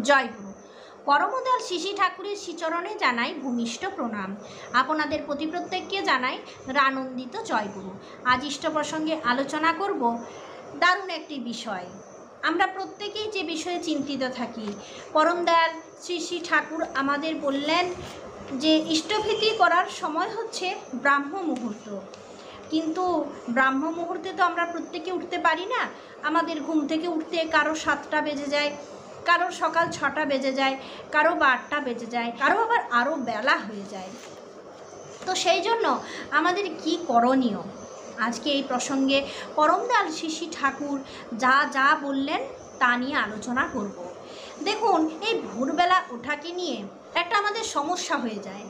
জয়গুরু। পরমদয়াল শিশি ঠাকুরের শ্রীচরণে জানাই ভূমিষ্ঠ প্রণাম। আপনাদের প্রতি প্রত্যেককে জানাই রানন্দিত জয়গুরু। আজ ইষ্ট প্রসঙ্গে আলোচনা করব দারুণ একটি বিষয়। আমরা প্রত্যেকেই যে বিষয়ে চিন্তিত থাকি, পরমদয়াল শ্রী ঠাকুর আমাদের বললেন যে ইষ্টভীতি করার সময় হচ্ছে ব্রাহ্ম মুহূর্ত। কিন্তু ব্রাহ্ম মুহূর্তে তো আমরা প্রত্যেকে উঠতে পারি না। আমাদের ঘুম থেকে উঠতে কারো 7টা বেজে যায়, কারো সকাল 6টা বেজে যায়, কারো 12টা বেজে যায়, কারো আবার আরও বেলা হয়ে যায়। তো সেই জন্য আমাদের কি করণীয়, আজকে এই প্রসঙ্গে পরমদয়াল শিশি ঠাকুর যা যা বললেন তা নিয়ে আলোচনা করব। দেখুন, এই ভোরবেলা ওঠাকে নিয়ে একটা আমাদের সমস্যা হয়ে যায়,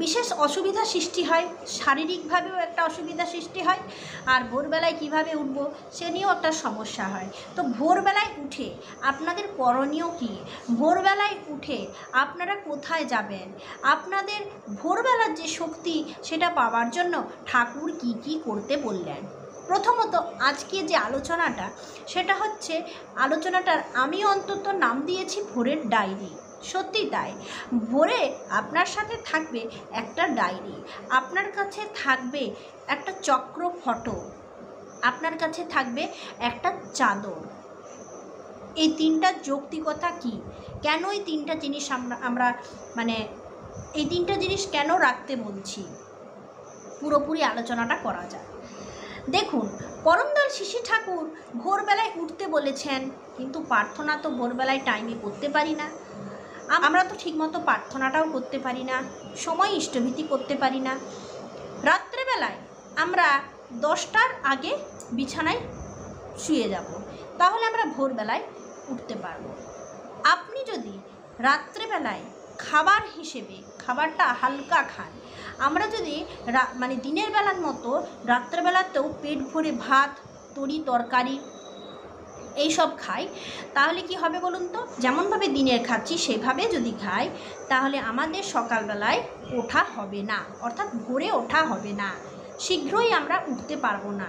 বিশেষ অসুবিধা সৃষ্টি হয়, শারীরিকভাবেও একটা অসুবিধা সৃষ্টি হয়, আর ভোরবেলায় কিভাবে উঠব সে নিয়েও একটা সমস্যা হয়। তো ভোরবেলায় উঠে আপনাদের করণীয় কী? ভোরবেলায় উঠে আপনারা কোথায় যাবেন? আপনাদের ভোরবেলার যে শক্তি সেটা পাওয়ার জন্য ঠাকুর কি কি করতে বললেন। প্রথমত আজকে যে আলোচনাটা, সেটা হচ্ছে আলোচনাটার আমি অন্তত নাম দিয়েছি ভোরের ডায়েরি। সত্যি তাই, ভোরে আপনার সাথে থাকবে একটা ডায়েরি, আপনার কাছে থাকবে একটা চক্র ফটো, আপনার কাছে থাকবে একটা চাদর। এই তিনটা যৌক্তিকতা কি, কেন এই তিনটা জিনিস আমরা এই তিনটা জিনিস কেন রাখতে বলছি, পুরোপুরি আলোচনাটা করা যায়। দেখুন, পরমদয়াল শিশি ঠাকুর ভোরবেলায় উঠতে বলেছেন, কিন্তু প্রার্থনা তো ভোরবেলায় টাইমে করতে পারি না। আমরা তো ঠিকমতো প্রার্থনাটাও করতে পারি না, সময় ইষ্টভীতি করতে পারি না। রাত্রেবেলায় আমরা 10টার আগে বিছানায় শুয়ে যাব, তাহলে আমরা ভোরবেলায় উঠতে পারব। আপনি যদি রাত্রেবেলায় খাবার হিসেবে খাবারটা হালকা খান, আমরা যদি দিনের বেলার মতো রাত্রেবেলাতেও পেট ভরে ভাত, তরি তরকারি এইসব খাই, তাহলে কি হবে বলুন তো? যেমনভাবে দিনের খাচ্ছি সেভাবে যদি খাই, তাহলে আমাদের সকালবেলায় ওঠা হবে না, অর্থাৎ ভোরে ওঠা হবে না, শীঘ্রই আমরা উঠতে পারবো না।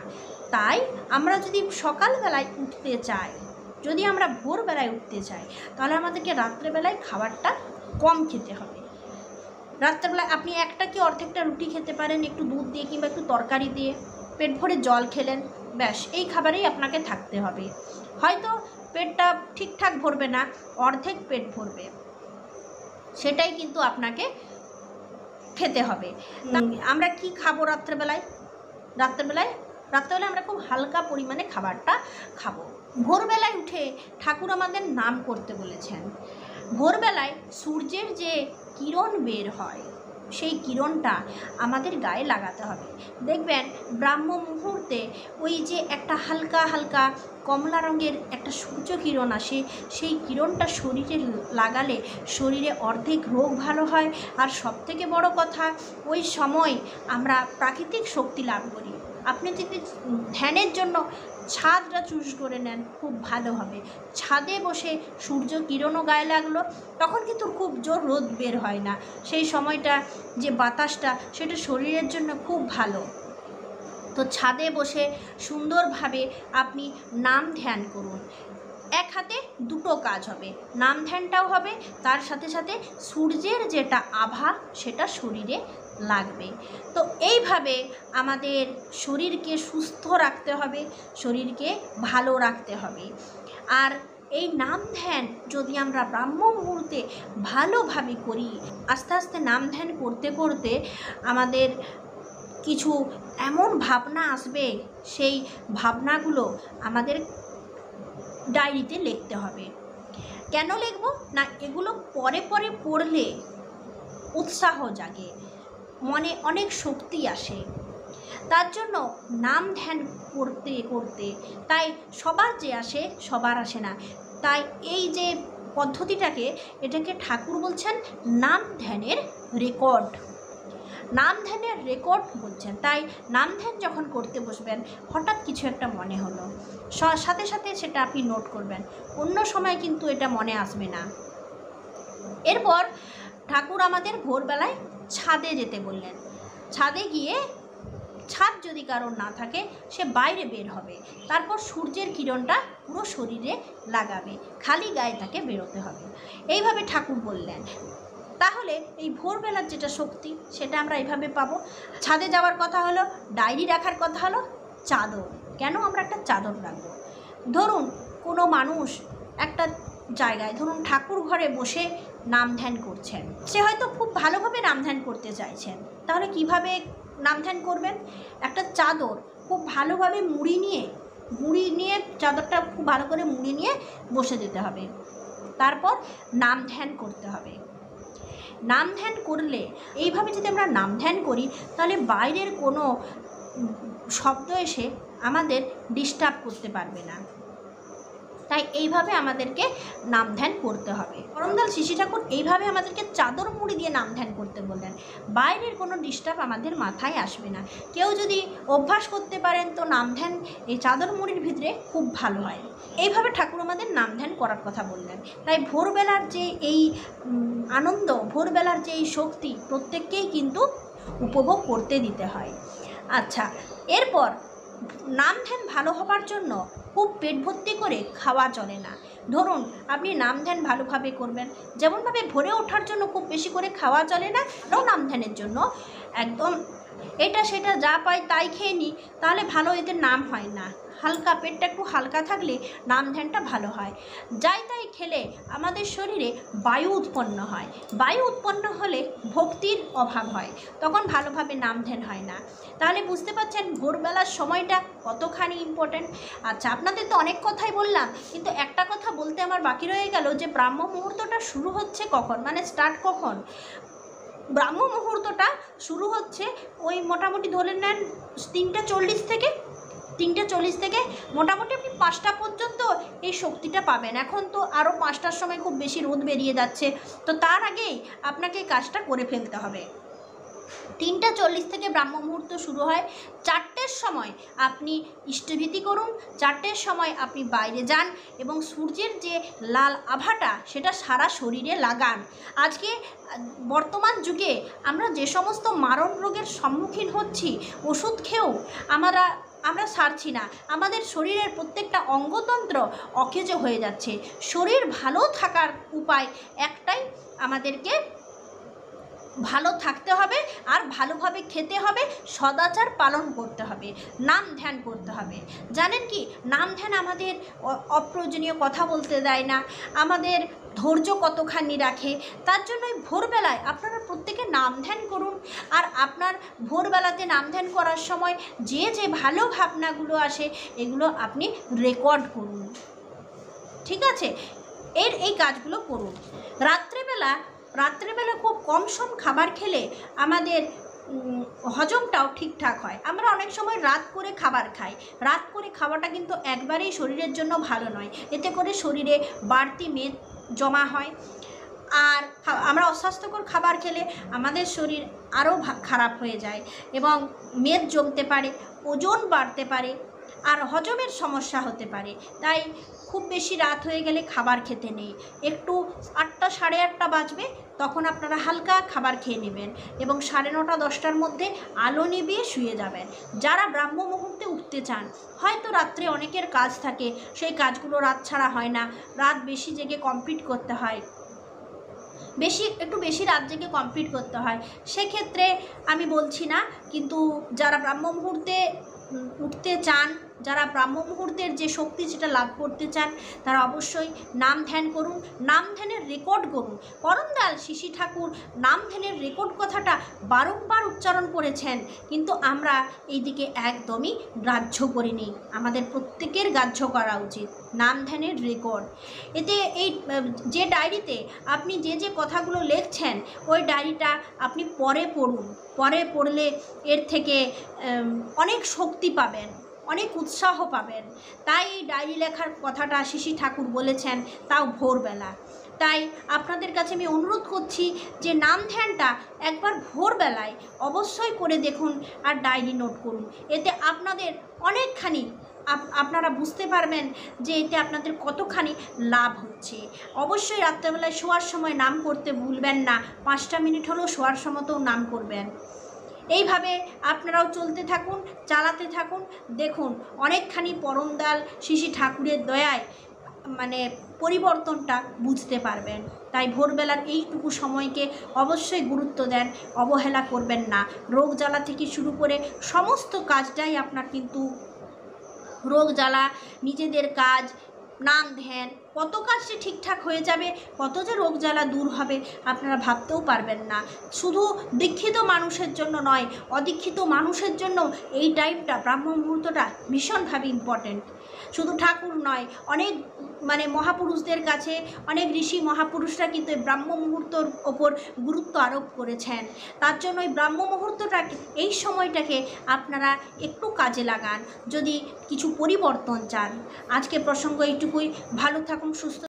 তাই আমরা যদি সকালবেলায় উঠতে চাই, যদি আমরা ভোরবেলায় উঠতে চাই, তাহলে আমাদেরকে রাত্রেবেলায় খাবারটা কম খেতে হবে। রাত্রেবেলায় আপনি একটা কি অর্ধেকটা রুটি খেতে পারেন, একটু দুধ দিয়ে কিংবা একটু তরকারি দিয়ে, পেট ভরে জল খেলেন, ব্যাস এই খাবারেই আপনাকে থাকতে হবে। হয়তো পেটটা ঠিকঠাক ভরবে না, অর্ধেক পেট ভরবে, সেটাই কিন্তু আপনাকে খেতে হবে। আমরা কি খাবো রাত্রেবেলায়? রাত্রেবেলায় আমরা খুব হালকা পরিমাণে খাবারটা খাবো। ভোরবেলায় উঠে ঠাকুর আমাদের নাম করতে বলেছেন। ভোরবেলায় সূর্যের যে কিরণ বের হয়, সেই কিরণটা আমাদের গায়ে লাগাতে হবে। দেখবেন ব্রাহ্ম মুহূর্তে ওই যে একটা হালকা হালকা কমলা রঙের একটা সূর্য কিরণ আসে, সেই কিরণটা শরীরে লাগালে শরীরে অর্ধেক রোগ ভালো হয়। আর সবথেকে বড় কথা, ওই সময় আমরা প্রাকৃতিক শক্তি লাভ করি। আপনি যদি ধ্যানের জন্য ছাদটা চুজ করে নেন, খুব ভালো হবে। ছাদে বসে সূর্য কিরণও গায়ে লাগলো, তখন কিন্তু খুব জোর রোদ বের হয় না, সেই সময়টা যে বাতাসটা সেটা শরীরের জন্য খুব ভালো। তো ছাদে বসে সুন্দরভাবে আপনি নাম ধ্যান করুন। এক হাতে দুটো কাজ হবে, নাম ধ্যানটাও হবে, তার সাথে সাথে সূর্যের যেটা আভা সেটা শরীরে লাগবে। তো এইভাবে আমাদের শরীরকে সুস্থ রাখতে হবে, শরীরকে ভালো রাখতে হবে। আর এই নাম ধ্যান যদি আমরা ব্রাহ্ম মুহূর্তে ভালোভাবে করি, আস্তে আস্তে নাম ধ্যান করতে করতে আমাদের কিছু এমন ভাবনা আসবে, সেই ভাবনাগুলো আমাদের ডায়েরিতে লিখতে হবে। কেন লিখব না, এগুলো পরে পরে পড়লে উৎসাহ জাগে, মনে অনেক শক্তি আসে। তার জন্য নাম ধ্যান করতে করতে, তাই সবার যে আসে সবার আসে না, তাই এই যে পদ্ধতিটাকে, এটাকে ঠাকুর বলছেন নাম ধ্যানের রেকর্ড। নাম ধ্যানের রেকর্ড বলছেন। তাই নাম ধ্যান যখন করতে বসবেন, হঠাৎ কিছু একটা মনে হলো, সাথে সাথে সেটা আপনি নোট করবেন, অন্য সময় কিন্তু এটা মনে আসবে না। এরপর ঠাকুর আমাদের ভোরবেলায় ছাদে যেতে বললেন। ছাদে গিয়ে ছাদ যদি কারোর না থাকে সে বাইরে বের হবে, তারপর সূর্যের কিরণটা পুরো শরীরে লাগাবে, খালি গায়ে তাকে বেরোতে হবে। এইভাবে ঠাকুর বললেন। তাহলে এই ভোরবেলার যেটা শক্তি সেটা আমরা এইভাবে পাবো। ছাদে যাওয়ার কথা হলো, ডায়েরি রাখার কথা হলো, চাদর। কেন আমরা একটা চাদর রাখবো? ধরুন কোনো মানুষ একটা জায়গায়, ধরুন ঠাকুর ঘরে বসে নাম ধ্যান করছেন, সে হয়তো খুব ভালোভাবে নাম ধ্যান করতে চাইছেন, তাহলে কিভাবে নাম ধ্যান করবেন? একটা চাদর খুব ভালোভাবে মুড়ি নিয়ে চাদরটা খুব ভালো করে মুড়ি নিয়ে বসে দিতে হবে, তারপর নাম ধ্যান করতে হবে। নাম ধ্যান করলে, এইভাবে যদি আমরা নাম ধ্যান করি, তাহলে বাইরের কোনো শব্দ এসে আমাদের ডিস্টার্ব করতে পারবে না। তাই এইভাবে আমাদেরকে নাম ধ্যান করতে হবে। পরমদয়াল শিশি ঠাকুর এইভাবে আমাদেরকে চাদর মুড়ি দিয়ে নাম ধ্যান করতে বললেন। বাইরের কোনো ডিস্টার্ব আমাদের মাথায় আসবে না। কেউ যদি অভ্যাস করতে পারেন তো নাম ধ্যান এই চাদর মুড়ির ভিতরে খুব ভালো হয়। এইভাবে ঠাকুর আমাদের নাম ধ্যান করার কথা বললেন। তাই ভোরবেলার যে এই আনন্দ, ভোরবেলার যে এই শক্তি প্রত্যেককেই কিন্তু উপভোগ করতে দিতে হয়। আচ্ছা, এরপর নাম ধ্যান ভালো হবার জন্য খুব পেট ভর্তি করে খাওয়া চলে না। ধরুন আপনি নাম ধ্যান ভালোভাবে করবেন, যেমনভাবে ভোরে ওঠার জন্য খুব বেশি করে খাওয়া চলে না, নাম ধ্যানের জন্য একদম এটা সেটা যা পাই তাই খেয়ে নিই, তাহলে ভালো এদের নাম হয় না। হালকা পেটটা একটু হালকা থাকলে নাম ধ্যানটা ভালো হয়। যাই তাই খেলে আমাদের শরীরে বায়ু উৎপন্ন হয়, বায়ু উৎপন্ন হলে ভক্তির অভাব হয়, তখন ভালোভাবে নাম ধ্যান হয় না। তাহলে বুঝতে পারছেন ভোরবেলার সময়টা কতখানি ইম্পর্ট্যান্ট। আচ্ছা, আপনাদের তো অনেক কথাই বললাম, কিন্তু একটা কথা বলতে আমার বাকি রয়ে গেল যে ব্রাহ্ম মুহূর্তটা শুরু হচ্ছে কখন, মানে স্টার্ট কখন? ব্রাহ্ম মুহূর্তটা শুরু হচ্ছে ওই মোটামুটি ধরে নেন 3:40 থেকে মোটামুটি আপনি 5টা পর্যন্ত এই শক্তিটা পাবেন। এখন তো আরও 5টার সময় খুব বেশি রোদ বেরিয়ে যাচ্ছে, তো তার আগেই আপনাকে কাজটা করে ফেলতে হবে। 3:40 থেকে ব্রাহ্ম মুহূর্ত শুরু হয়। 4টের সময় আপনি ইষ্টভীতি করুন, 4টের সময় আপনি বাইরে যান এবং সূর্যের যে লাল আভাটা সেটা সারা শরীরে লাগান। আজকে বর্তমান যুগে আমরা যে সমস্ত মারণ রোগের সম্মুখীন হচ্ছি, ওষুধ খেয়েও আমরা সারছি না, আমাদের শরীরের প্রত্যেকটা অঙ্গতন্ত্র অকেজ হয়ে যাচ্ছে। শরীর ভালো থাকার উপায় একটাই, আমাদেরকে ভালো থাকতে হবে আর ভালোভাবে খেতে হবে, সদাচার পালন করতে হবে, নাম ধ্যান করতে হবে। জানেন কি, নাম ধ্যান আমাদের অপ্রয়োজনীয় কথা বলতে দেয় না, আমাদের ধৈর্য কতখানি রাখে। তার জন্যই ভোরবেলায় আপনারা প্রত্যেকে নাম ধ্যান করুন। আর আপনার ভোরবেলাতে নাম ধ্যান করার সময় যে যে ভালো ভাবনাগুলো আসে এগুলো আপনি রেকর্ড করুন, ঠিক আছে? এই কাজগুলো করুন। রাত্রেবেলা খুব কম সম খাবার খেলে আমাদের হজমটাও ঠিকঠাক হয়। আমরা অনেক সময় রাত করে খাবার খাই, রাত করে খাওয়াটা কিন্তু একবারেই শরীরের জন্য ভালো নয়। এতে করে শরীরে বাড়তি মেদ জমা হয়, আর আমরা অস্বাস্থ্যকর খাবার খেলে আমাদের শরীর আরও খারাপ হয়ে যায় এবং মেদ জমতে পারে, ওজন বাড়তে পারে, আর হজমের সমস্যা হতে পারে। তাই খুব বেশি রাত হয়ে গেলে খাবার খেতে নেই। একটু 8টা 8:30 বাজবে, তখন আপনারা হালকা খাবার খেয়ে নেবেন এবং 9:30 10টার মধ্যে আলো নিভিয়ে শুয়ে যাবেন। যারা ব্রাহ্ম মুহূর্তে উঠতে চান, হয়তো রাত্রে অনেকের কাজ থাকে, সেই কাজগুলো রাত ছাড়া হয় না, রাত বেশি জেগে কমপ্লিট করতে হয়, একটু বেশি রাত জেগে কমপ্লিট করতে হয়, সেক্ষেত্রে আমি বলছি না। কিন্তু যারা ব্রাহ্ম মুহূর্তে উঠতে চান, যারা ব্রাহ্ম মুহূর্তের যে শক্তি সেটা লাভ করতে চান, তারা অবশ্যই নাম ধ্যান করুন, নাম ধ্যানের রেকর্ড করুন। পরমদয়াল শিশি ঠাকুর নাম ধ্যানের রেকর্ড কথাটা বারংবার উচ্চারণ করেছেন, কিন্তু আমরা এই দিকে একদমই গ্রাহ্য করিনি। আমাদের প্রত্যেকের গ্রাহ্য করা উচিত নাম ধ্যানের রেকর্ড। এতে এই যে ডায়েরিতে আপনি যে যে কথাগুলো লিখছেন, ওই ডায়েরিটা আপনি পরে পড়ুন, পরে পড়লে এর থেকে অনেক শক্তি পাবেন, অনেক উৎসাহ পাবেন। তাই এই ডায়েরি লেখার কথাটা শিশি ঠাকুর বলেছেন, তাও ভোরবেলা। তাই আপনাদের কাছে আমি অনুরোধ করছি যে নাম ধ্যানটা একবার ভোরবেলায় অবশ্যই করে দেখুন আর ডায়েরি নোট করুন। এতে আপনাদের অনেকখানি আপনারা বুঝতে পারবেন যে এতে আপনাদের কতখানি লাভ হচ্ছে। অবশ্যই রাত্রেবেলায় শোয়ার সময় নাম করতে ভুলবেন না, 5টা মিনিট হলেও শোয়ার সময়তেও নাম করবেন। এইভাবে আপনারাও চলতে থাকুন, চালাতে থাকুন। দেখুন অনেকখানি পরমদয়াল শ্রী ঠাকুরের দয়ায় মানে পরিবর্তনটা বুঝতে পারবেন। তাই ভোরবেলার এইটুকু সময়কে অবশ্যই গুরুত্ব দেন, অবহেলা করবেন না। রোগ জ্বালা থেকে শুরু করে সমস্ত কাজটাই আপনার কিন্তু রোগ জ্বালা, নিজেদের কাজ, নাম ধ্যান, কত কাজ যে ঠিকঠাক হয়ে যাবে, কত যে রোগ জ্বালা দূর হবে আপনারা ভাবতেও পারবেন না। শুধু দীক্ষিত মানুষের জন্য নয়, অদীক্ষিত মানুষের জন্য এই টাইমটা, ব্রাহ্ম মুহূর্তটা ভীষণভাবে ইম্পর্ট্যান্ট। শুধু ঠাকুর নয়, অনেক মহাপুরুষদের কাছে অনেক ঋষি মহাপুরুষরা কিন্তু এই ব্রাহ্ম মুহূর্তর ওপর গুরুত্ব আরোপ করেছেন। তার জন্য এই ব্রাহ্ম মুহূর্তটাকে, এই সময়টাকে আপনারা একটু কাজে লাগান যদি কিছু পরিবর্তন চান। আজকে প্রসঙ্গ এইটুকুই। ভালো থাকুন, সুস্থ